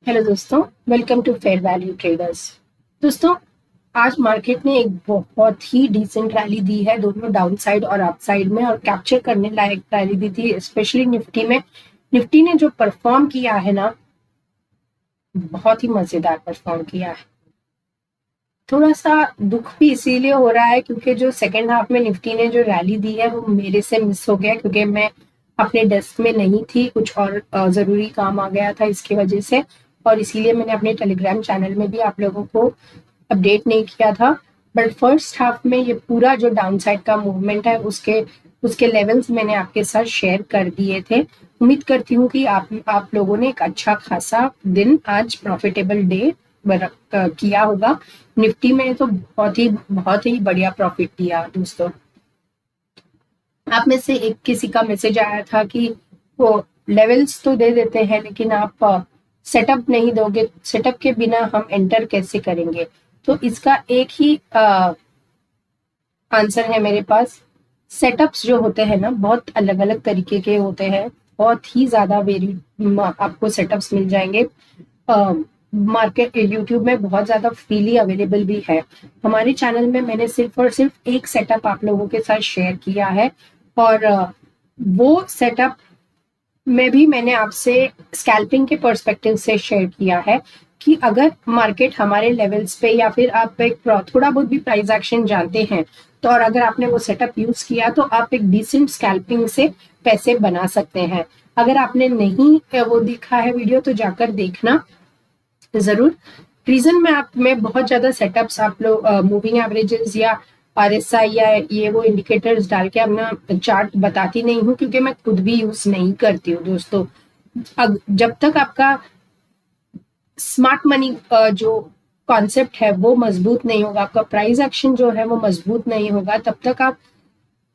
Hello दोस्तों, welcome to fair value traders. दोस्तों, आज मार्केट ने एक बहुत ही डिसेंट रैली दी है, दोनों डाउन साइड और अप साइड में, और कैप्चर करने लायक रैली दी थी, स्पेशली निफ्टी में। निफ्टी ने जो परफॉर्म किया है ना, बहुत ही मजेदार परफॉर्म किया है। थोड़ा सा दुख भी इसीलिए हो रहा है क्योंकि जो सेकेंड हाफ में निफ्टी ने जो रैली दी है वो मेरे से मिस हो गया, क्योंकि मैं अपने डेस्क में नहीं थी, कुछ और जरूरी काम आ गया था इसकी वजह से, और इसीलिए मैंने अपने टेलीग्राम चैनल में भी आप लोगों को अपडेट नहीं किया था। बट फर्स्ट हाफ में ये पूरा जो डाउन साइड का मूवमेंट है उसके उसके लेवल्स मैंने आपके साथ शेयर कर दिए थे। उम्मीद करती हूँ कि आप लोगों ने एक अच्छा खासा दिन, आज प्रॉफिटेबल डे किया होगा। निफ्टी में तो बहुत ही बढ़िया प्रॉफिट दिया दोस्तों। आप में से एक किसी का मैसेज आया था कि वो लेवल्स तो दे देते हैं लेकिन आप सेटअप नहीं दोगे, सेटअप के बिना हम एंटर कैसे करेंगे। तो इसका एक ही आंसर है मेरे पास। सेटअप्स जो होते हैं ना, बहुत अलग अलग तरीके के होते हैं, बहुत ही ज्यादा वेरी आपको सेटअप्स मिल जाएंगे। मार्केट यूट्यूब में बहुत ज्यादा फ्रीली अवेलेबल भी है। हमारे चैनल में मैंने सिर्फ और सिर्फ एक सेटअप आप लोगों के साथ शेयर किया है, और वो सेटअप में भी मैंने आपसे स्कैल्पिंग के पर्सपेक्टिव से शेयर किया है कि अगर मार्केट हमारे लेवल्स पे, या फिर आप एक थोड़ा बहुत भी प्राइस एक्शन जानते हैं, तो और अगर आपने वो सेटअप यूज किया तो आप एक डिसेंट स्कैल्पिंग से पैसे बना सकते हैं। अगर आपने नहीं वो देखा है वीडियो तो जाकर देखना जरूर। रीजन में बहुत ज्यादा सेटअप्स आप लोग मूविंग एवरेजेस या आरएसआई या ये वो इंडिकेटर्स डाल के अपना चार्ट बताती नहीं हूँ, क्योंकि मैं खुद भी यूज नहीं करती हूँ दोस्तों। जब तक आपका स्मार्ट मनी जो कॉन्सेप्ट है वो मजबूत नहीं होगा, आपका प्राइस एक्शन जो है वो मजबूत नहीं होगा, तब तक आप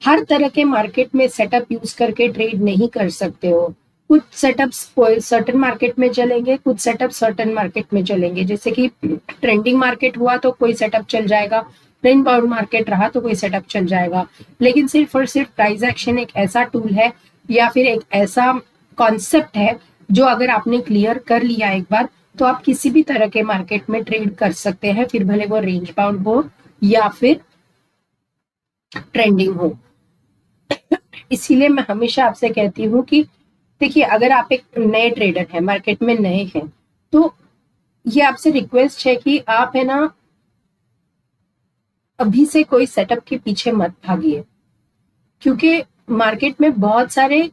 हर तरह के मार्केट में सेटअप यूज करके ट्रेड नहीं कर सकते हो। कुछ सेटअप्स सर्टेन मार्केट में चलेंगे, कुछ सेटअप सर्टेन मार्केट में चलेंगे। जैसे कि ट्रेंडिंग मार्केट हुआ तो कोई सेटअप चल जाएगा, ट्रेंड बाउंड मार्केट रहा तो कोई सेटअप चल जाएगा। लेकिन सिर्फ और सिर्फ प्राइस एक्शन एक ऐसा टूल है या फिर एक ऐसा कॉन्सेप्ट है जो अगर आपने क्लियर कर लिया एक बार तो आप किसी भी तरह के मार्केट में ट्रेड कर सकते हैं, फिर भले वो रेंज बाउंड हो या फिर ट्रेंडिंग हो। इसीलिए मैं हमेशा आपसे कहती हूँ कि देखिए, अगर आप एक नए ट्रेडर हैं, मार्केट में नए हैं, तो ये आपसे रिक्वेस्ट है कि आप है ना, अभी से कोई सेटअप के पीछे मत भागिए, क्योंकि मार्केट में बहुत सारे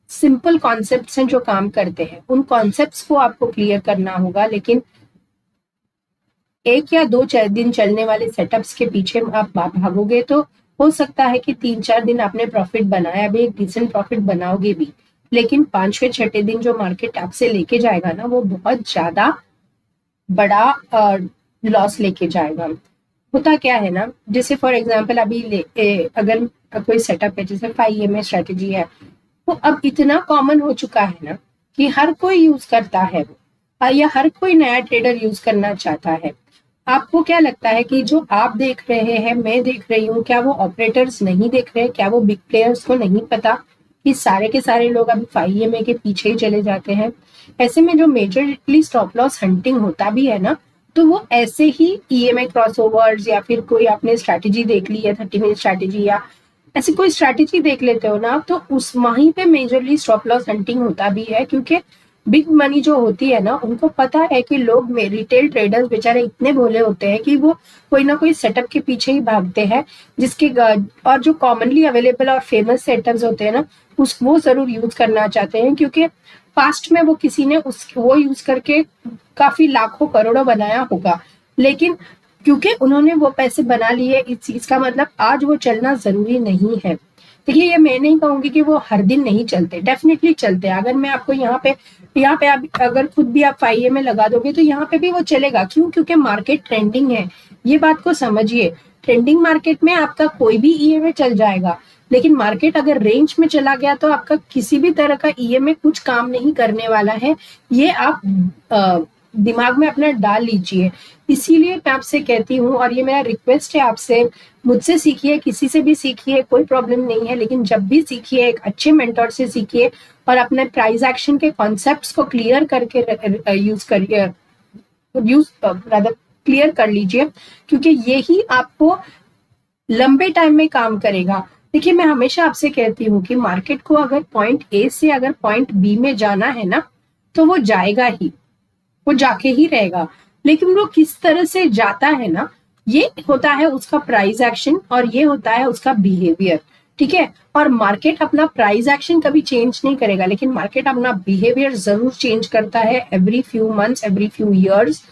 सिंपल कॉन्सेप्ट्स हैं जो काम करते हैं। उन कॉन्सेप्ट्स को आपको क्लियर करना होगा, लेकिन एक या दो दिन चलने वाले सेटअप्स के पीछे आप भागोगे तो हो सकता है कि 3-4 दिन आपने प्रॉफिट बनाया भी, एक डिसेंट प्रॉफिट बनाओगे भी, लेकिन 5वें-6ठे दिन जो मार्केट आपसे लेके जाएगा ना, वो बहुत ज्यादा बड़ा लॉस लेके जाएगा। होता क्या है ना, जैसे फॉर एग्जाम्पल अभी अगर कोई सेटअप है, जैसे 5 EMA स्ट्रेटेजी है, वो अब इतना कॉमन हो चुका है ना कि हर कोई यूज करता है वो, या हर कोई नया ट्रेडर यूज करना चाहता है। आपको क्या लगता है कि जो आप देख रहे हैं, मैं देख रही हूँ, क्या वो ऑपरेटर्स नहीं देख रहे? क्या वो बिग प्लेयर्स को नहीं पता कि सारे के सारे लोग अभी 5 EMA के पीछे ही चले जाते हैं? ऐसे में जो मेजरली स्टॉप लॉस हंटिंग होता भी है ना, तो वो ऐसे ही EMA क्रॉसओवर्स या फिर कोई आपने स्ट्रैटेजी देख ली है, 30 मिनट स्ट्रैटेजी, या ऐसी कोई स्ट्रैटेजी देख लेते हो ना, तो उस वहीं पे मेजरली स्टॉप लॉस हंटिंग होता भी है। क्योंकि बिग मनी जो होती है ना, उनको पता है कि लोग में रिटेल ट्रेडर्स बेचारे इतने भोले होते हैं कि वो कोई ना कोई सेटअप के पीछे ही भागते हैं, जिसके और जो कॉमनली अवेलेबल और फेमस सेटअप्स होते हैं ना, वो जरूर यूज करना चाहते हैं, क्योंकि पास्ट में वो किसी ने वो यूज करके काफी लाखों करोड़ों बनाया होगा। लेकिन क्योंकि उन्होंने वो पैसे बना लिए, इस चीज का मतलब आज वो चलना जरूरी नहीं है। देखिए, ये मैं नहीं कहूंगी कि वो हर दिन नहीं चलते, डेफिनेटली चलते हैं। अगर मैं आपको यहाँ पे आप अगर खुद भी आप 5 EMA लगा दोगे तो यहाँ पे भी वो चलेगा। क्यों? क्योंकि मार्केट ट्रेंडिंग है, ये बात को समझिए। ट्रेंडिंग मार्केट में आपका कोई भी EMA चल जाएगा, लेकिन मार्केट अगर रेंज में चला गया तो आपका किसी भी तरह का EMA कुछ काम नहीं करने वाला है। ये आप दिमाग में अपना डाल लीजिए। इसीलिए मैं आपसे कहती हूँ, और ये मेरा रिक्वेस्ट है आपसे, मुझसे सीखिए, किसी से भी सीखिए, कोई प्रॉब्लम नहीं है, लेकिन जब भी सीखिए एक अच्छे मेंटर से सीखिए और अपने प्राइस एक्शन के कॉन्सेप्ट्स को क्लियर करके यूज करिए, यूज रादर क्लियर कर लीजिए, क्योंकि यही आपको लंबे टाइम में काम करेगा। देखिए, मैं हमेशा आपसे कहती हूँ कि मार्केट को अगर पॉइंट ए से अगर पॉइंट बी में जाना है ना, तो वो जाएगा ही, वो जाके ही रहेगा, लेकिन वो किस तरह से जाता है ना, ये होता है उसका प्राइस एक्शन और ये होता है उसका बिहेवियर। ठीक है, और मार्केट अपना प्राइस एक्शन कभी चेंज नहीं करेगा, लेकिन मार्केट अपना बिहेवियर जरूर चेंज करता है every few months, every few years,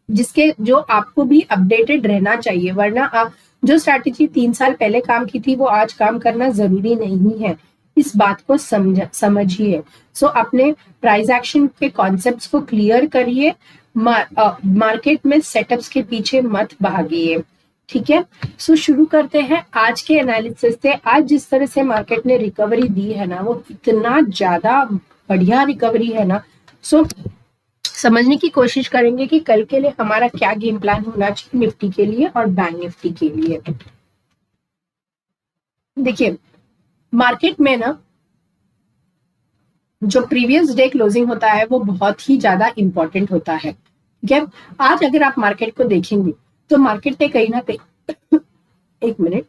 जिसके जो आपको भी अपडेटेड रहना चाहिए, वरना आप जो स्ट्रैटेजी 3 साल पहले काम की थी वो आज काम करना जरूरी नहीं है। इस बात को समझिए। सो अपने प्राइस एक्शन के कॉन्सेप्ट्स को क्लियर करिए, मार्केट में सेटअप्स के पीछे मत भागिए। ठीक है, सो शुरू करते हैं आज के एनालिसिस से। आज जिस तरह से मार्केट ने रिकवरी दी है ना, वो इतना ज्यादा बढ़िया रिकवरी है ना, सो समझने की कोशिश करेंगे कि कल के लिए हमारा क्या गेम प्लान होना चाहिए निफ्टी के लिए और बैंक निफ्टी के लिए। देखिए, मार्केट में ना जो प्रीवियस डे क्लोजिंग होता है वो बहुत ही ज्यादा इंपॉर्टेंट होता है। ठीक है, आज अगर आप मार्केट को देखेंगे तो मार्केट ने कहीं ना कहीं एक मिनट,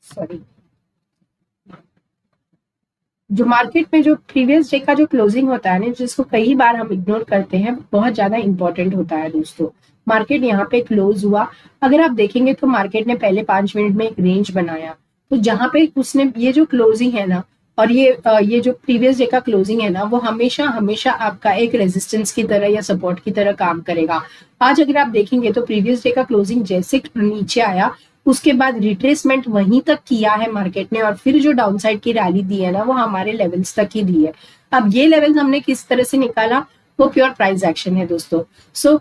सॉरी, जो मार्केट में जो प्रीवियस डे का जो क्लोजिंग होता है ना, जिसको कई बार हम इग्नोर करते हैं, बहुत ज्यादा इंपॉर्टेंट होता है दोस्तों। मार्केट यहाँ पे क्लोज हुआ, अगर आप देखेंगे तो मार्केट ने पहले 5 मिनट में एक रेंज बनाया, तो जहां पे उसने ये जो क्लोजिंग है ना, और ये जो प्रीवियस डे का क्लोजिंग है ना, वो हमेशा हमेशा आपका एक रेजिस्टेंस की तरह या सपोर्ट की तरह काम करेगा। आज अगर आप देखेंगे तो प्रीवियस डे का क्लोजिंग जैसे नीचे आया, उसके बाद रिट्रेसमेंट वहीं तक किया है मार्केट ने, और फिर जो डाउनसाइड की रैली दी है ना, वो हमारे लेवल्स तक ही दी है। अब ये लेवल्स हमने किस तरह से निकाला, वो प्योर प्राइस एक्शन है दोस्तों। सो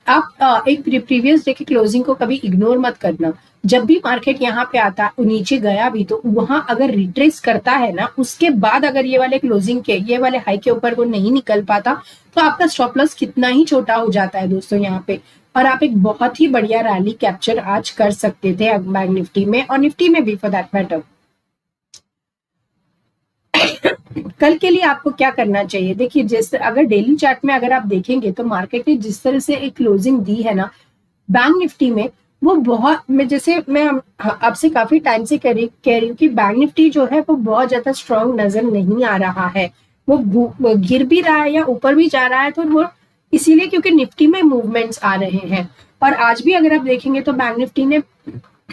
आप एक प्रीवियस डे की क्लोजिंग को कभी इग्नोर मत करना। जब भी मार्केट यहाँ पे आता, नीचे गया भी, तो वहां अगर रिट्रेस करता है ना, उसके बाद अगर ये वाले क्लोजिंग के, ये वाले हाई के ऊपर वो नहीं निकल पाता, तो आपका स्टॉप लॉस कितना ही छोटा हो जाता है दोस्तों यहाँ पे, और आप एक बहुत ही बढ़िया रैली कैप्चर आज कर सकते थे बैंक निफ्टी में, और निफ्टी में भी फॉर दैट मैटर। कल के लिए आपको क्या करना चाहिए, देखिए, जैसे अगर डेली चार्ट में अगर आप देखेंगे तो मार्केट ने जिस तरह से एक क्लोजिंग दी है ना बैंक निफ्टी में, वो बहुत, मैं आपसे काफी टाइम से कह रही हूँ कि बैंक निफ्टी जो है वो बहुत ज्यादा स्ट्रांग नजर नहीं आ रहा है। वो गिर भी रहा है या ऊपर भी जा रहा है, तो वो इसीलिए क्योंकि निफ्टी में मूवमेंट्स आ रहे हैं। और आज भी अगर आप देखेंगे तो बैंक निफ्टी ने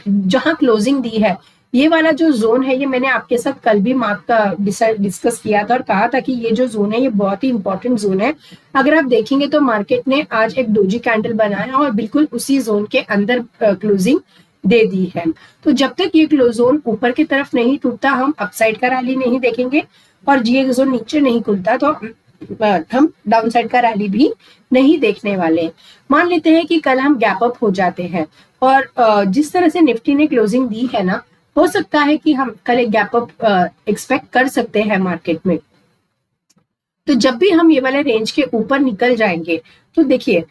जहां क्लोजिंग दी है, ये वाला जो जोन है, ये मैंने आपके साथ कल भी मार्क का डिस्कस किया था और कहा था कि ये जो जोन है ये बहुत ही इंपॉर्टेंट जोन है। अगर आप देखेंगे तो मार्केट ने आज एक डोजी कैंडल बनाया और बिल्कुल उसी जोन के अंदर क्लोजिंग दे दी है। तो जब तक ये जोन ऊपर की तरफ नहीं टूटता, हम अपसाइड का रैली नहीं देखेंगे, और ये जोन नीचे नहीं खुलता तो हम डाउन साइड का रैली भी नहीं देखने वाले। मान लेते हैं कि कल हम गैप अप हो जाते हैं, और जिस तरह से निफ्टी ने क्लोजिंग दी है ना, हो सकता है कि हम कल एक गैप अप एक्सपेक्ट कर सकते हैं मार्केट में। तो जब भी हम ये वाले रेंज के ऊपर निकल जाएंगे, तो देखिए,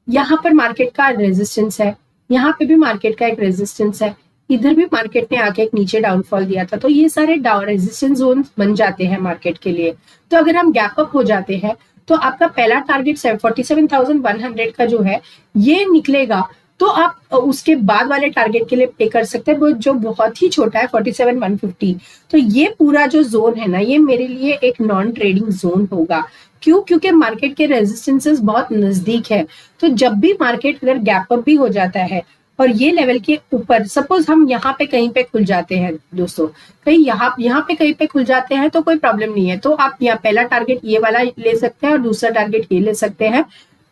यहाँ पर मार्केट का रेजिस्टेंस है, यहाँ पे भी मार्केट का एक रेजिस्टेंस है, इधर भी मार्केट ने आके एक नीचे डाउनफॉल दिया था, तो ये सारे डाउन रेजिस्टेंस जोन बन जाते हैं मार्केट के लिए। तो अगर हम गैप अप हो जाते हैं, तो आपका पहला टारगेट 47,100 का जो है ये निकलेगा, तो आप उसके बाद वाले टारगेट के लिए पे कर सकते हैं, वो जो बहुत ही छोटा है 47,150। तो ये पूरा जो जोन है ना, ये मेरे लिए एक नॉन ट्रेडिंग जोन होगा। क्यों? क्योंकि मार्केट के रेजिस्टेंसेस बहुत नजदीक है। तो जब भी मार्केट अगर गैप अप भी हो जाता है और ये लेवल के ऊपर, सपोज हम यहाँ पे कहीं पे खुल जाते हैं दोस्तों, कहीं यहाँ पे कहीं पे खुल जाते हैं, तो कोई प्रॉब्लम नहीं है। तो आप यहाँ पहला टारगेट ये वाला ले सकते हैं और दूसरा टारगेट ये ले सकते हैं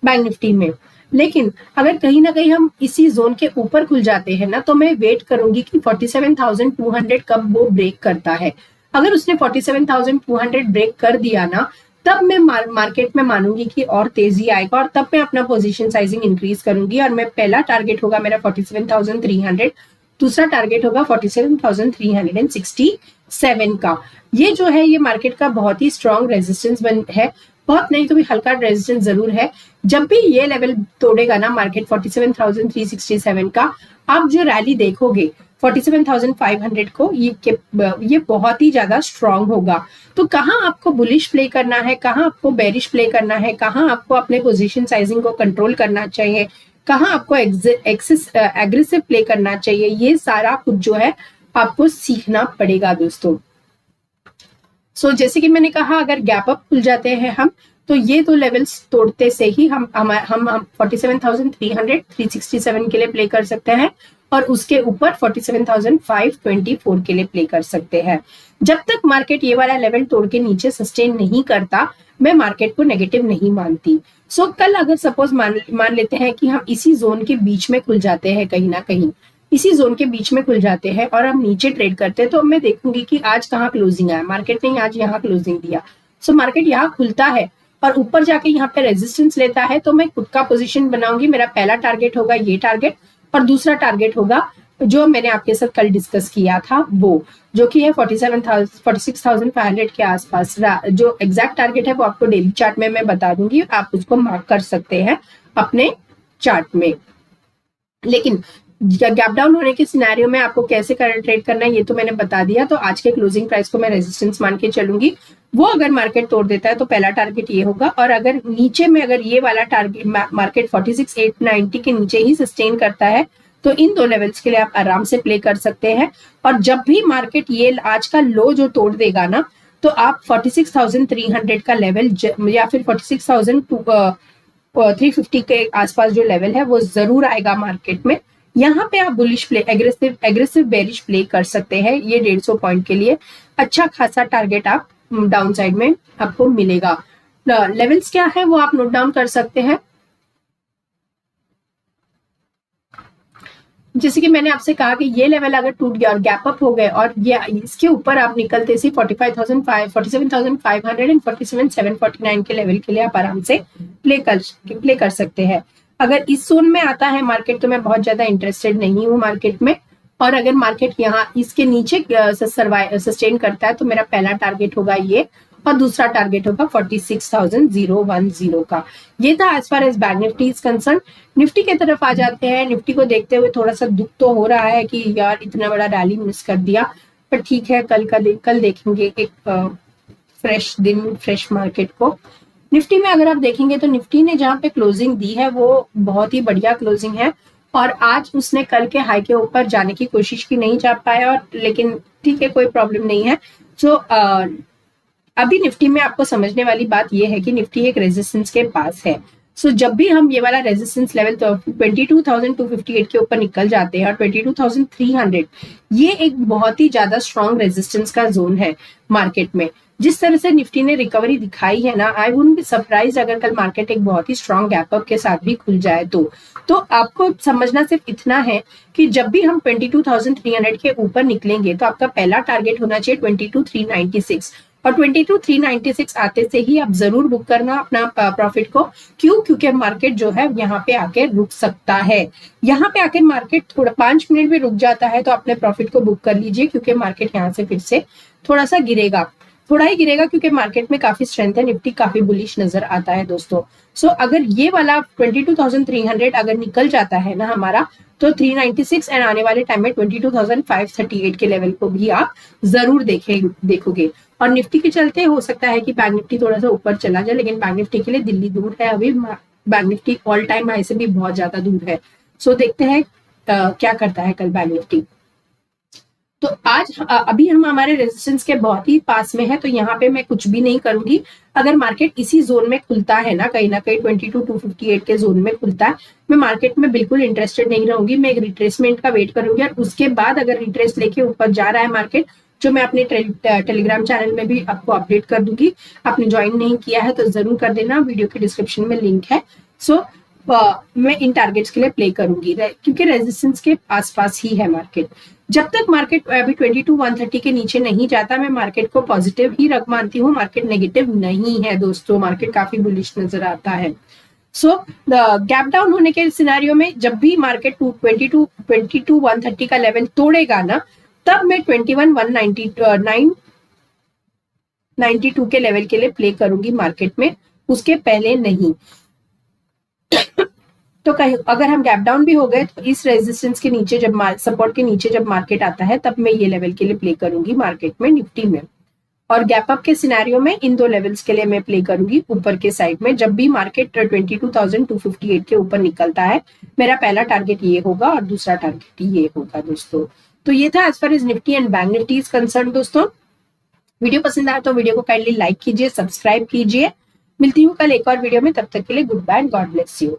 बैंक निफ्टी में। लेकिन अगर कहीं ना कहीं हम इसी जोन के ऊपर खुल जाते हैं ना, तो मैं वेट करूंगी कि 47,200 कब वो ब्रेक करता है। अगर उसने 47,200 ब्रेक कर दिया ना, तब मैं मार्केट में मानूंगी कि और तेजी आएगा और तब मैं अपना पोजीशन साइजिंग इंक्रीज करूंगी। और मैं पहला टारगेट होगा मेरा 47,300, दूसरा टारगेट होगा 47,367 का। ये जो है ये मार्केट का बहुत ही स्ट्रॉन्ग रेजिस्टेंस है, बहुत नहीं तो भी हल्का रेजिस्टेंस जरूर है। जब भी ये लेवल तोड़ेगा ना मार्केट 47,367 का, आप जो रैली देखोगे 47,500 को, ये बहुत ही ज्यादा स्ट्रॉन्ग होगा। तो कहाँ आपको बुलिश प्ले करना है, कहाँ आपको बेरिश प्ले करना है, कहाँ आपको अपने पोजीशन साइजिंग को कंट्रोल करना चाहिए, कहाँ आपको एग्रेसिव प्ले करना चाहिए, ये सारा कुछ जो है आपको सीखना पड़ेगा दोस्तों। सो जैसे कि मैंने कहा, अगर गैप अप खुल जाते हैं हम, तो ये दो लेवल्स तोड़ते से ही हम 47,300 367 के लिए प्ले कर सकते हैं और उसके ऊपर 47,524 के लिए प्ले कर सकते हैं। जब तक मार्केट ये वाला लेवल तोड़ के नीचे सस्टेन नहीं करता, मैं मार्केट को नेगेटिव नहीं मानती। सो कल अगर सपोज मान लेते हैं कि हम इसी जोन के बीच में खुल जाते हैं, कहीं ना कहीं इसी जोन के बीच में खुल जाते हैं और हम नीचे ट्रेड करते हैं, तो मैं देखूंगी कि आज कहाँ क्लोजिंग आया। मार्केट ने आज यहाँ क्लोजिंग दिया, सो मार्केट यहाँ खुलता है और ऊपर जाके यहाँ पे रेजिस्टेंस लेता है, तो मैं खुद का पोजीशन बनाऊंगी। मेरा पहला टारगेट होगा ये टारगेट और दूसरा टारगेट होगा जो मैंने आपके साथ कल डिस्कस किया था, वो जो कि है 46,500 के आसपास। जो एग्जैक्ट टारगेट है वो आपको डेली चार्ट में मैं बता दूंगी, आप उसको मार्क कर सकते हैं अपने चार्ट में। लेकिन गैप डाउन होने के सिनेरियो में आपको कैसे ट्रेड करना है ये तो मैंने बता दिया। तो आज के क्लोजिंग प्राइस को मैं रेजिस्टेंस मान के चलूंगी। वो अगर मार्केट तोड़ देता है तो पहला टारगेट ये होगा, और अगर नीचे में अगर ये वाला टारगेट मार्केट 46,890 के नीचे ही सस्टेन करता है, तो इन दो लेवल्स के लिए आप आराम से प्ले कर सकते हैं। और जब भी मार्केट ये आज का लो जो तोड़ देगा ना, तो आप 46,300 का लेवल या फिर 46,350 के आसपास जो लेवल है वो जरूर आएगा मार्केट में। यहाँ पे आप bullish play, aggressive bearish play कर सकते हैं। ये 150 पॉइंट के लिए अच्छा खासा टारगेट आप डाउन साइड में आपको मिलेगा। लेवल्स क्या है वो आप नोट डाउन कर सकते हैं। जैसे कि मैंने आपसे कहा कि ये लेवल अगर टूट गया और गैप अप हो गए और ये इसके ऊपर आप निकलते सी 47,500 एंड 47,749 के लेवल के लिए आप आराम से प्ले कर सकते हैं। अगर इस जोन में आता है मार्केट तो मैं बहुत ज्यादा इंटरेस्टेड नहीं हूँ मार्केट में, और अगर मार्केट यहाँ इसके नीचे सस्टेन करता है तो मेरा पहला टारगेट होगा ये और दूसरा टारगेट होगा 46,010 का। ये था as far as bank Nifty is concern. Nifty की तरफ आ जाते हैं। निफ्टी को देखते हुए थोड़ा सा दुख तो हो रहा है कि यार इतना बड़ा रैली मिस कर दिया, पर ठीक है, कल देखेंगे एक फ्रेश दिन, फ्रेश मार्केट को। निफ्टी में अगर आप देखेंगे तो निफ्टी ने जहां पे क्लोजिंग दी है वो बहुत ही बढ़िया क्लोजिंग है, और आज उसने कल के हाई के ऊपर जाने की कोशिश की, नहीं जा पाया, और लेकिन ठीक है, कोई प्रॉब्लम नहीं है। सो अभी निफ्टी में आपको समझने वाली बात यह है कि निफ्टी एक रेजिस्टेंस के पास है। सो जब भी हम ये वाला रेजिस्टेंस लेवल तो 22,258 के ऊपर निकल जाते हैं और 22,300, ये एक बहुत ही ज्यादा स्ट्रॉन्ग रेजिस्टेंस का जोन है मार्केट में। जिस तरह से निफ्टी ने रिकवरी दिखाई है ना, आई वुडंट बी सरप्राइज अगर कल मार्केट एक बहुत ही स्ट्रॉन्ग गैप अप के साथ भी खुल जाए तो आपको समझना सिर्फ इतना है कि जब भी हम 22,300 के ऊपर निकलेंगे तो आपका पहला टारगेट होना चाहिए 22,396, और 22,396 आते से ही आप जरूर बुक करना अपना प्रॉफिट को। क्यों? क्योंकि मार्केट जो है यहाँ पे आके रुक सकता है। यहाँ पे आके मार्केट थोड़ा 5 मिनट भी रुक जाता है तो अपने प्रॉफिट को बुक कर लीजिए, क्योंकि मार्केट यहाँ से फिर से थोड़ा सा गिरेगा, थोड़ा ही गिरेगा, क्योंकि मार्केट में काफी स्ट्रेंथ है। निफ्टी काफी बुलिश नजर आता है दोस्तों। सो अगर ये वाला 22,300 अगर निकल जाता है ना हमारा, तो 396 एंड आने वाले टाइम में 22,538 के लेवल को भी आप जरूर देखोगे। और निफ्टी के चलते हो सकता है कि बैंक निफ्टी थोड़ा सा ऊपर चला जाए, लेकिन बैंक निफ्टी के लिए दिल्ली दूर है अभी, bank Nifty all time high से भी बहुत ज्यादा दूर है। सो देखते हैं क्या करता है कल बैंक निफ्टी। तो आज अभी हम हमारे रेजिस्टेंस के बहुत ही पास में है, तो यहाँ पे मैं कुछ भी नहीं करूंगी। अगर मार्केट इसी जोन में खुलता है ना कहीं 22,258 के जोन में खुलता है, मैं मार्केट में बिल्कुल इंटरेस्टेड नहीं रहूंगी। मैं एक रिट्रेसमेंट का वेट करूंगी, और उसके बाद अगर रिट्रेस लेके ऊपर जा रहा है मार्केट, जो मैं अपने टेलीग्राम चैनल में भी आपको अपडेट कर दूंगी। आपने ज्वाइन नहीं किया है तो जरूर कर देना, वीडियो के डिस्क्रिप्शन में लिंक है। सो मैं इन टारगेट्स के लिए प्ले करूंगी, क्योंकि रेजिस्टेंस के आसपास ही है मार्केट। जब तक मार्केट अभी 22,130 के नीचे नहीं जाता, मैं मार्केट को पॉजिटिव ही रख मानती हूँ, मार्केट नेगेटिव नहीं है दोस्तों, मार्केट काफी बुलिश नजर आता है। सो गैप डाउन होने के सिनेरियो में जब भी मार्केट 22,130 का लेवल तोड़ेगा ना, तब मैं 21,192 के लेवल के लिए प्ले करूंगी मार्केट में, उसके पहले नहीं। तो कहीं अगर हम गैप डाउन भी हो गए तो इस रेजिस्टेंस के नीचे, जब सपोर्ट के नीचे जब मार्केट आता है, तब मैं ये लेवल के लिए प्ले करूंगी मार्केट में, निफ्टी में। और गैप अप के सिनेरियो में इन दो लेवल्स के लिए मैं प्ले करूंगी ऊपर के साइड में। जब भी मार्केट 22,258 के ऊपर निकलता है, मेरा पहला टारगेट ये होगा और दूसरा टारगेट ये होगा दोस्तों। तो ये था as far as Nifty and bank Nifty is concern दोस्तों। वीडियो पसंद आया तो वीडियो को काइंडली लाइक कीजिए, सब्सक्राइब कीजिए। मिलती हूँ कल एक और वीडियो में, तब तक के लिए goodbye and God bless you.